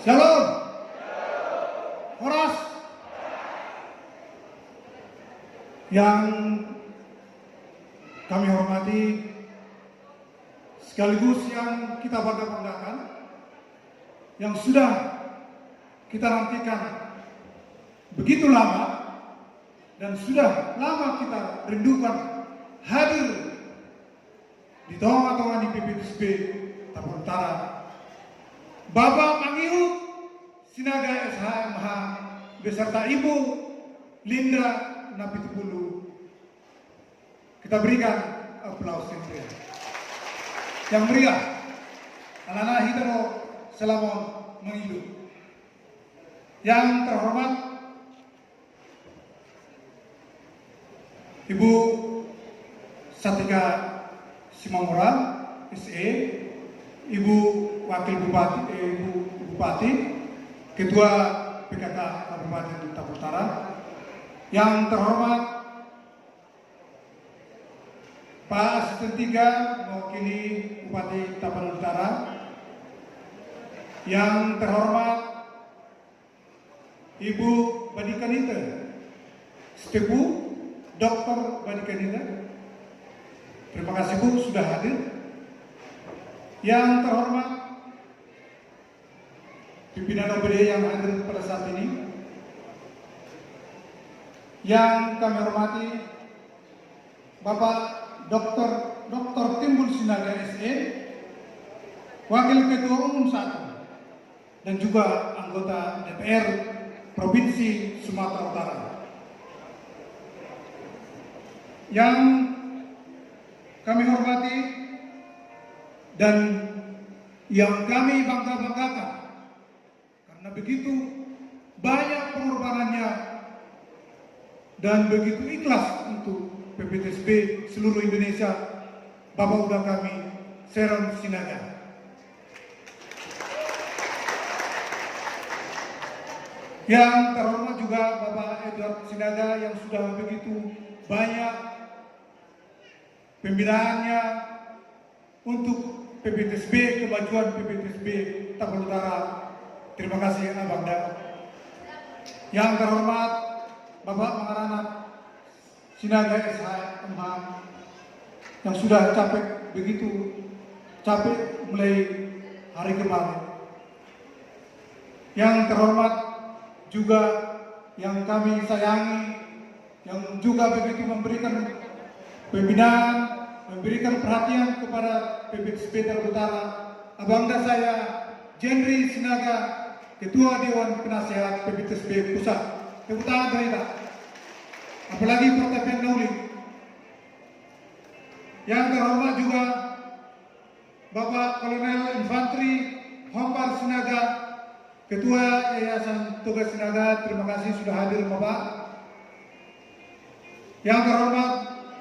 Shalom. Horas. Yang kami hormati sekaligus yang kita bangga-banggakan, yang sudah kita nantikan begitu lama dan sudah lama kita rindukan hadir di tengah-tengah di PPSB Tapal Utara, Bapak Mangihu Sinaga SHMH beserta Ibu Linda Napitupulu. Kita berikan aplaus yang meriah. Anak-anak Hitero Selamon Mengilu. Yang terhormat Ibu Satika Simamura SE, Ibu Wakil Bupati, Ibu Bupati, Ketua PKK Kabupaten Tapal Utara. Yang terhormat Pak Asisten 3 mewakili Bupati Tapal Utara. Yang terhormat Ibu Badikanita Setepu, Dr. Badikanita. Terima kasih Bu sudah hadir. Yang terhormat pimpinan OPD yang hadir pada saat ini. Yang kami hormati Bapak Dr. Timbul Sinaga SE, Wakil Ketua Umum 1 dan juga anggota DPR Provinsi Sumatera Utara. Yang kami hormati dan yang kami bangga-banggakan karena begitu banyak pengorbanannya dan begitu ikhlas untuk PPTSB seluruh Indonesia, Bapak udah kami Seron Sinaga. Yang terhormat juga Bapak Edward Sinaga yang sudah begitu banyak pembinaannya untuk PPTSB, kemajuan PPTSB Tapal Utara. Terima kasih Abang Dan. Yang terhormat Bapak Mangarana Sinaga SHMH yang sudah begitu capek mulai hari kemarin. Yang terhormat juga yang kami sayangi, yang juga begitu memberikan pembinaan, memberikan perhatian kepada PPTSB Tapal Utara, Abangda saya Jendri Sinaga, Ketua Dewan Penasehat PPTSB Pusat. Tepuk tangan kita. Apalagi Pertapian Nauli. Yang terhormat juga Bapak Kolonel Infanteri Hompar Sinaga, Ketua Yayasan Tugas Sinaga. Terima kasih sudah hadir Bapak. Yang terhormat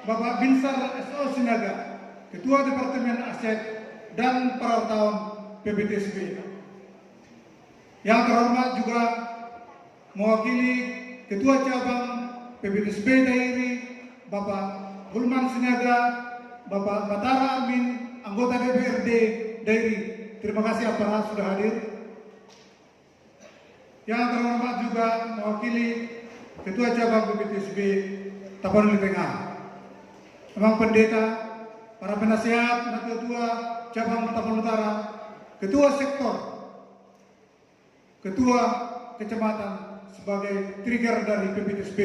Bapak Binsar SO Sinaga, Ketua Departemen Aset dan Perwartawan PPTSB. Yang terhormat juga mewakili Ketua Cabang PPTSB Dairi, Bapak Hulman Sinaga, Bapak Batara Amin, anggota DPRD Dairi. Terima kasih aparat sudah hadir. Yang terhormat juga mewakili Ketua Cabang PPTSB Tapanuli Tengah, Abang Pendeta, para penasehat dan Ketua Cabang Tapal Utara, Ketua Sektor, Ketua Kecamatan sebagai trigger dari PPTSB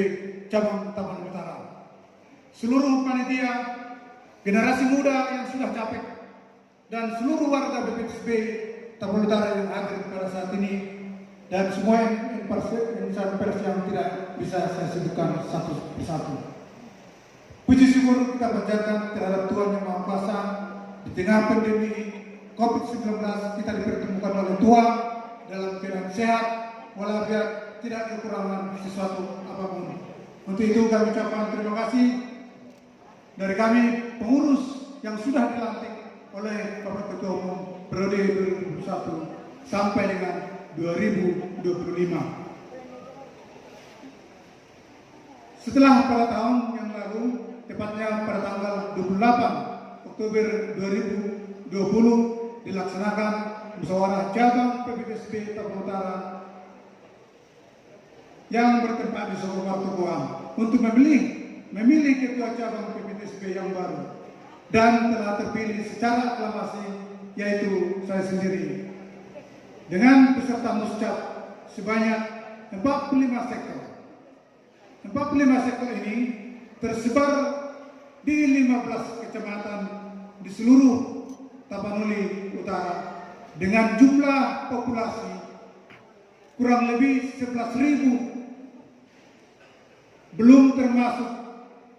Cabang Tapal Utara, seluruh panitia, generasi muda yang sudah capek, dan seluruh warga PPTSB Tapal Utara yang hadir pada saat ini, dan semua insan pers yang tidak bisa saya sebutkan satu persatu. Puji syukur kita panjatkan terhadap Tuhan Yang Maha Kuasa. Di tengah pandemi COVID-19 kita dipertemukan oleh Tuhan dalam keadaan sehat, walafiat, tidak kekurangan sesuatu apapun. Untuk itu kami ucapkan terima kasih dari kami pengurus yang sudah dilantik oleh Bapak Ketua Umum periode 2021 sampai dengan 2025. Setelah pada tahun yang lalu, tepatnya pada tanggal 28 Oktober 2020 dilaksanakan musyawarah cabang PPTSB Tapanuli Utara yang bertempat di Solo Martokuang untuk memilih ketua cabang PPTSB yang baru, dan telah terpilih secara aklamasi, yaitu saya sendiri, dengan peserta muscap sebanyak 45 sektor. 45 sektor ini tersebar di 15 kecamatan di seluruh Tapanuli Utara dengan jumlah populasi kurang lebih 11.000, belum termasuk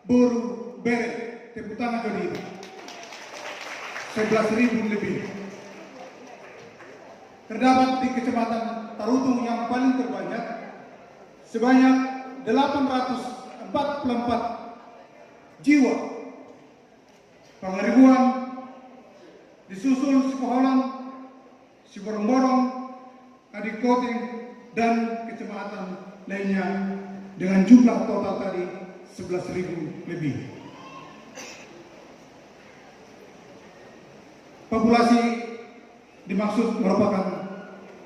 Boru Beret, tepuk tangan bagi 11.000 lebih. Terdapat di Kecamatan Tarutung yang paling terbanyak sebanyak 844 jiwa. Pangaribuan disusul Sipoholang, Siborong-borong, Adikoting, dan kecamatan lainnya dengan jumlah total tadi 11.000 lebih. Populasi dimaksud merupakan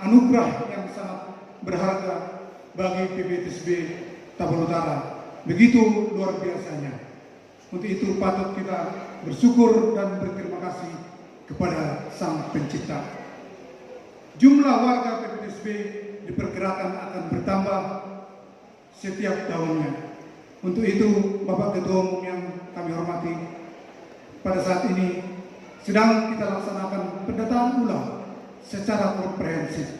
anugerah yang sangat berharga bagi PPTSB Tapanuli Utara. Begitu luar biasanya. Untuk itu patut kita bersyukur dan berterima kasih kepada Sang Pencipta. Jumlah warga PPTSB diperkirakan akan bertambah setiap tahunnya. Untuk itu, Bapak Ketua Umum yang kami hormati, pada saat ini sedang kita laksanakan pendataan ulang secara komprehensif,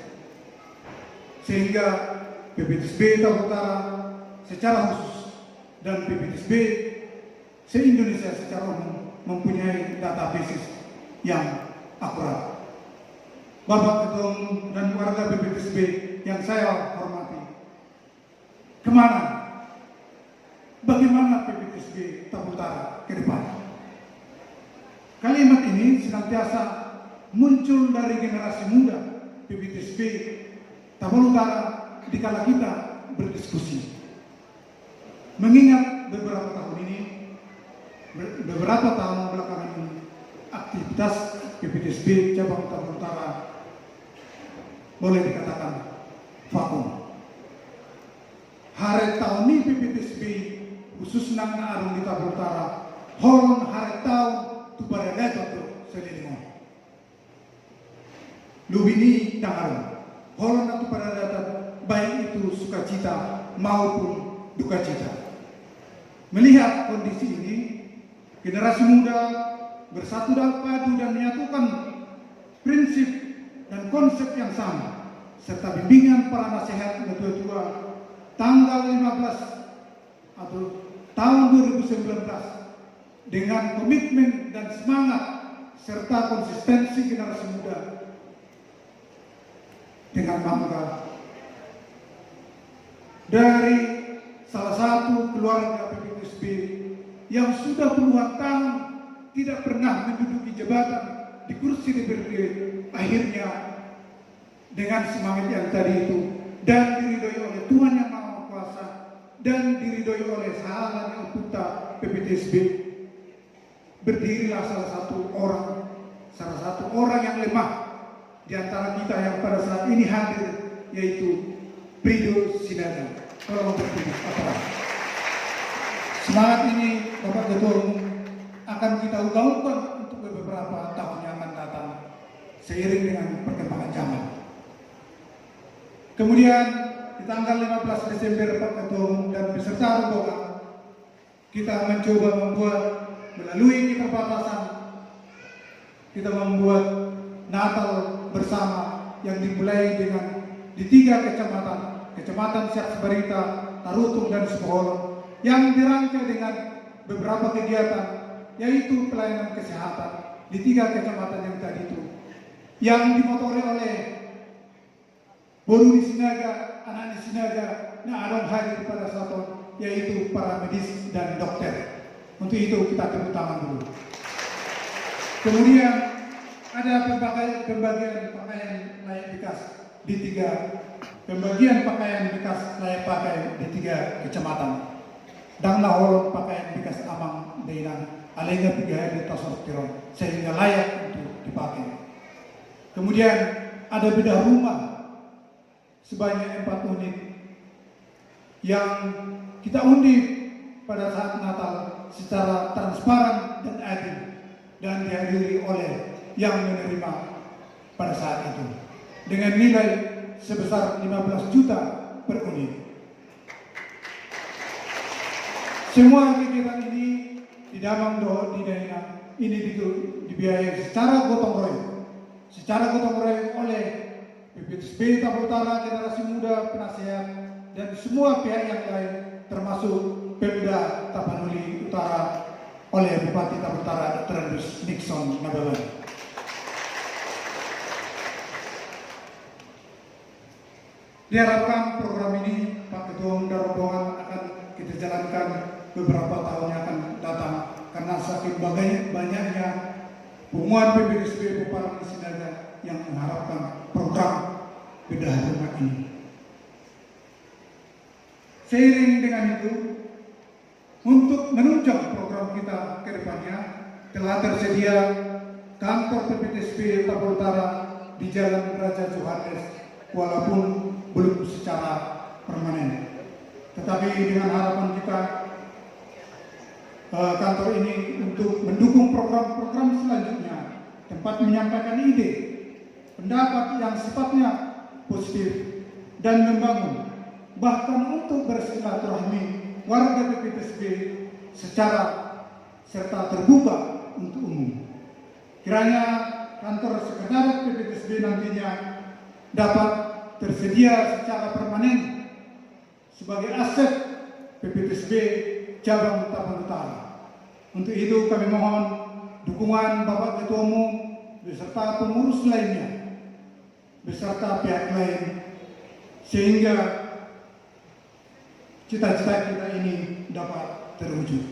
sehingga PPTSB Tapanuli Utara secara khusus dan PPTSB se-Indonesia secara umum mempunyai database yang akurat. Bapak Ketua Umum dan warga PPTSB yang saya hormati, bagaimana PPTSB Tapanuli Utara ke depan? Kalimat ini senantiasa muncul dari generasi muda PPTSB Tapanuli Utara dikala kita berdiskusi. Mengingat beberapa tahun belakangan ini, aktivitas PPTSB cabang Tapanuli Utara boleh dikatakan vakum. Hari tahun ini PPTSB khusus nang arung di Tapanuli Utara, holon hari tahun tu pada leto selimo. Lubini tangarung, holon tu pada leto baik itu sukacita maupun duka cita. Melihat kondisi ini, generasi muda bersatu dan padu dan menyatukan prinsip dan konsep yang sama, serta bimbingan para nasihat tua-tua tanggal 15 atau tahun 2019 dengan komitmen dan semangat serta konsistensi generasi muda dengan bangga dari salah satu keluarga PPTSB yang sudah puluhan tahun tidak pernah menduduki jabatan di kursi DPRD, akhirnya dengan semangat yang tadi itu dan diridhoi oleh Tuhan Yang Maha Kuasa dan diridhoi oleh sahabat yang putra PPTSB, berdirilah salah satu orang yang lemah di antara kita yang pada saat ini hadir, yaitu Prido Sinaga. Tolong berdiri. Semangat ini Bapak Ketua Umum akan kita gaungkan untuk beberapa tahun yang akan datang seiring dengan perkembangan zaman. Kemudian di tanggal 15 Desember Pak Ketua Umum dan beserta rombongan kita mencoba melalui keterbatasan, kita membuat Natal bersama yang dimulai dengan di 3 kecamatan Siak Sebarita, Tarutung, dan Sipoholang, yang dirangkai dengan beberapa kegiatan, yaitu pelayanan kesehatan di 3 kecamatan yang tadi itu, yang dimotori oleh Boru di Sinaga, anak di Sinaga, yang ada hadir pada saat itu, yaitu para medis dan dokter. Untuk itu kita tepuk tangan dulu. Kemudian ada pembagian pakaian layak bekas di 3 pembagian pakaian bekas layak pakai di 3 kecamatan. Dan nahol pakaian bekas amang dengan alega 3 hari testosteron sehingga layak untuk dipakai. Kemudian ada bedah rumah sebanyak 4 unit yang kita undi pada saat Natal secara transparan dan adil dan dihadiri oleh yang menerima pada saat itu dengan nilai sebesar 15 juta per unit. Semua kegiatan ini di dalam di daerah ini dibiayai secara gotong royong oleh PPTSB Tapal Utara, Generasi Muda, Penasehat, dan semua pihak yang lain termasuk Pemda Tapanuli Utara oleh Bupati Tapal Utara Dr. Andrews Nixon Nababan. Diharapkan program ini Pak Ketua dan rombongan akan kita jalankan beberapa tahun yang akan datang karena saking banyaknya hubungan PPTSB Bupati Sinaga yang mengharapkan program bedah rumah ini. Seiring dengan itu, untuk menunjang program kita ke depannya, telah tersedia kantor PPTSB Tapal Utara di Jalan Raja Johannes, walaupun belum secara permanen. Tetapi dengan harapan kita, kantor ini untuk mendukung program-program selanjutnya, tempat menyampaikan ide, pendapat yang sifatnya positif dan membangun, bahkan untuk bersilaturahmi warga PPTSB secara serta terbuka untuk umum. Kiranya kantor sekretariat PPTSB nantinya dapat tersedia secara permanen sebagai aset PPTSB cabang Tapal Utara. Untuk itu kami mohon dukungan Bapak Ketua Umum beserta pengurus lainnya beserta pihak lain sehingga cita-cita kita ini dapat terwujud.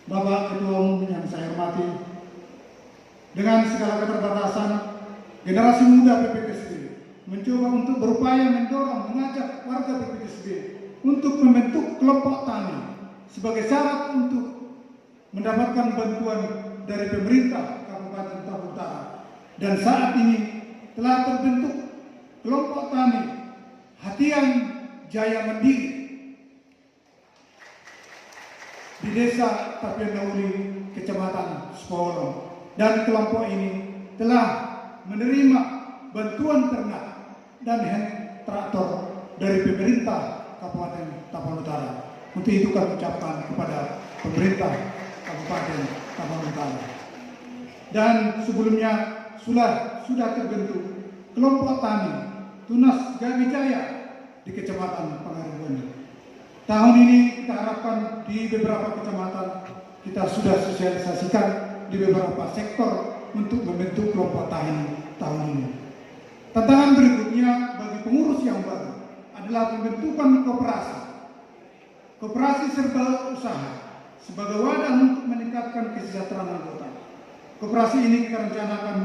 Bapak Ketua Umum yang saya hormati, dengan segala keterbatasan, Generasi Muda PPTSB mencoba untuk berupaya mengajak warga PPTSB untuk membentuk kelompok tani sebagai syarat untuk mendapatkan bantuan dari pemerintah Kabupaten Tapal Utara. Dan saat ini telah terbentuk kelompok tani Hatian Jaya Mandiri di Desa Tapianauli, Kecamatan Sukolon, dan kelompok ini telah menerima bantuan ternak dan hand traktor dari pemerintah Kabupaten Tapal Utara. Untuk itu kami ucapkan kepada pemerintah Kabupaten Tapal Utara. Dan sebelumnya sudah terbentuk kelompok tani Tunas Gawijaya di Kecamatan Pangaruban. Tahun ini kita harapkan di beberapa kecamatan kita sudah sosialisasikan di beberapa sektor untuk membentuk kelompok tani tahun ini. Tantangan berikutnya bagi pengurus yang baru adalah pembentukan koperasi serba usaha sebagai wadah untuk meningkatkan kesejahteraan anggota. Koperasi ini kita rencanakan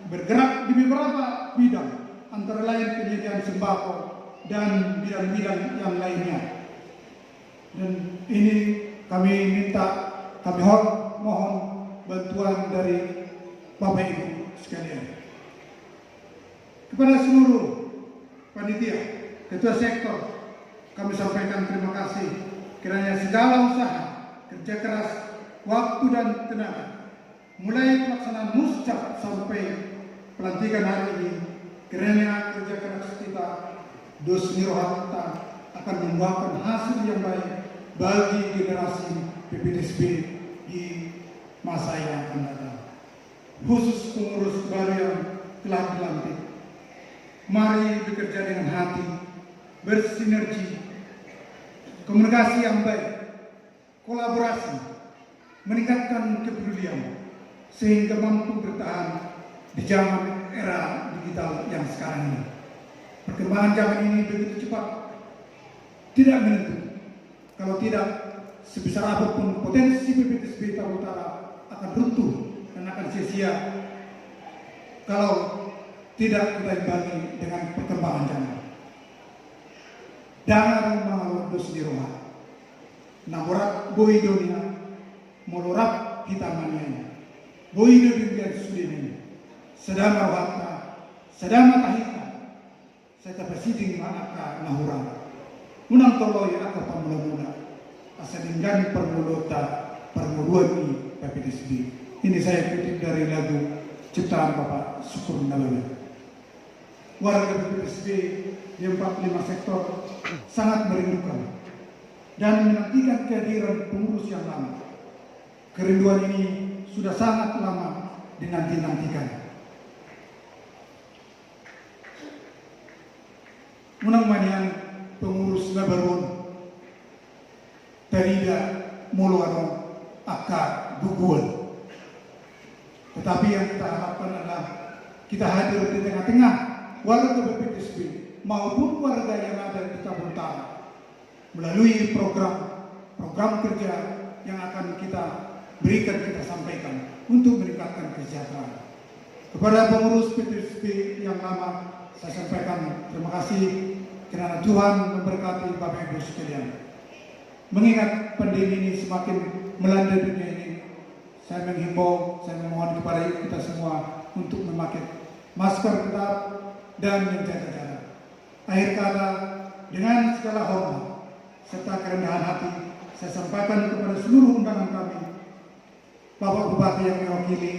bergerak di beberapa bidang, antara lain penyediaan sembako dan bidang-bidang yang lainnya. Dan ini kami mohon bantuan dari Bapak Ibu sekalian. Kepada seluruh panitia, ketua sektor, kami sampaikan terima kasih. Kiranya segala usaha, kerja keras, waktu dan tenaga, mulai pelaksanaan muscap sampai pelantikan hari ini, kiranya kerja keras kita dos nirohata akan membuahkan hasil yang baik bagi generasi PPTSB di masa yang akan datang. Khusus pengurus baru yang telah dilantik, mari bekerja dengan hati, bersinergi, komunikasi yang baik, kolaborasi, meningkatkan kepedulian, sehingga mampu bertahan di zaman era digital yang sekarang ini. Perkembangan zaman ini begitu cepat, tidak menentu. Kalau tidak, sebesar apapun potensi PPTSB Tapal Utara akan runtuh dan akan sia-sia kalau tidak kita imbangi dengan perkembangan zaman. Dangan mengalus di rumah, naborat boi dunia, molorap hitamannya, boi dunia sudah ini. sedama wata, sedama tahita, saya presiding manaka nahura. Unang toloy aka pamula-mula, asalinggan permulota, permuluan ni PPTSB. Ini saya kutip dari lagu ciptaan Bapak Syukur Nalala. Warga PPTSB di 45 sektor sangat merindukan dan menantikan kehadiran pengurus yang lama. Kerinduan ini sudah sangat lama dinanti-nantikan. Unang manian pengurus Nabarun Terida Muluano Aka Guguan. Tetapi yang kita harapkan adalah kita hadir di tengah-tengah warga PPTSB maupun warga yang ada di Kabupaten Utara melalui program kerja yang akan kita berikan, kita sampaikan untuk meningkatkan kesejahteraan. Kepada pengurus PPTSB yang lama, saya sampaikan terima kasih karena Tuhan memberkati Bapak Ibu sekalian. Mengingat pandemi ini semakin melanda dunia ini, saya menghimbau, saya memohon kepada kita semua untuk memakai masker ketat dan menjaga jarak. Akhir kata, dengan segala hormat serta kerendahan hati, saya sampaikan kepada seluruh undangan kami, Bapak Bupati yang mewakili,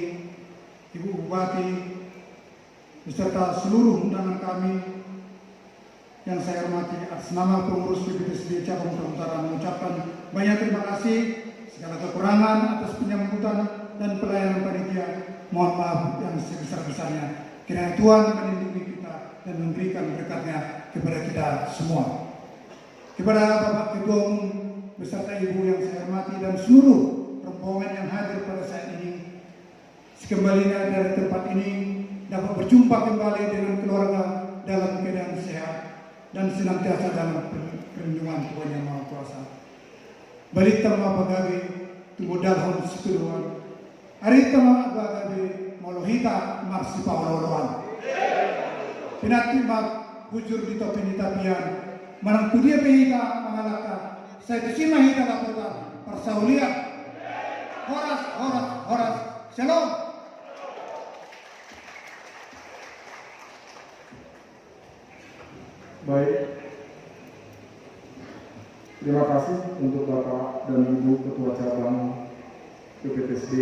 Ibu Bupati, beserta seluruh undangan kami yang saya hormati, atas nama pengurus PPTSB Cabang Utara mengucapkan banyak terima kasih. Segala kekurangan atas penyambutan dan pelayanan panitia, mohon maaf yang sebesar-besarnya. Kiranya Tuhan melindungi kita dan memberikan berkatnya kepada kita semua. Kepada Bapak Ketua Umum beserta Ibu yang saya hormati dan seluruh rombongan yang hadir pada saat ini, sekembalinya dari tempat ini dapat berjumpa kembali dengan keluarga dalam keadaan sehat dan senantiasa dalam perlindungan Tuhan Yang Maha Kuasa. Balik tama pagabi tunggu dalhon sekuluan. Ari tama pagabi molohita marsi paololoan. Pinatimag hujur dito pinitapian. Manang pudia pehita mangalaka. Saya kesima hita laputan. Persaulia. Horas. Shalom. Baik, terima kasih untuk Bapak dan Ibu Ketua Cabang PPTSB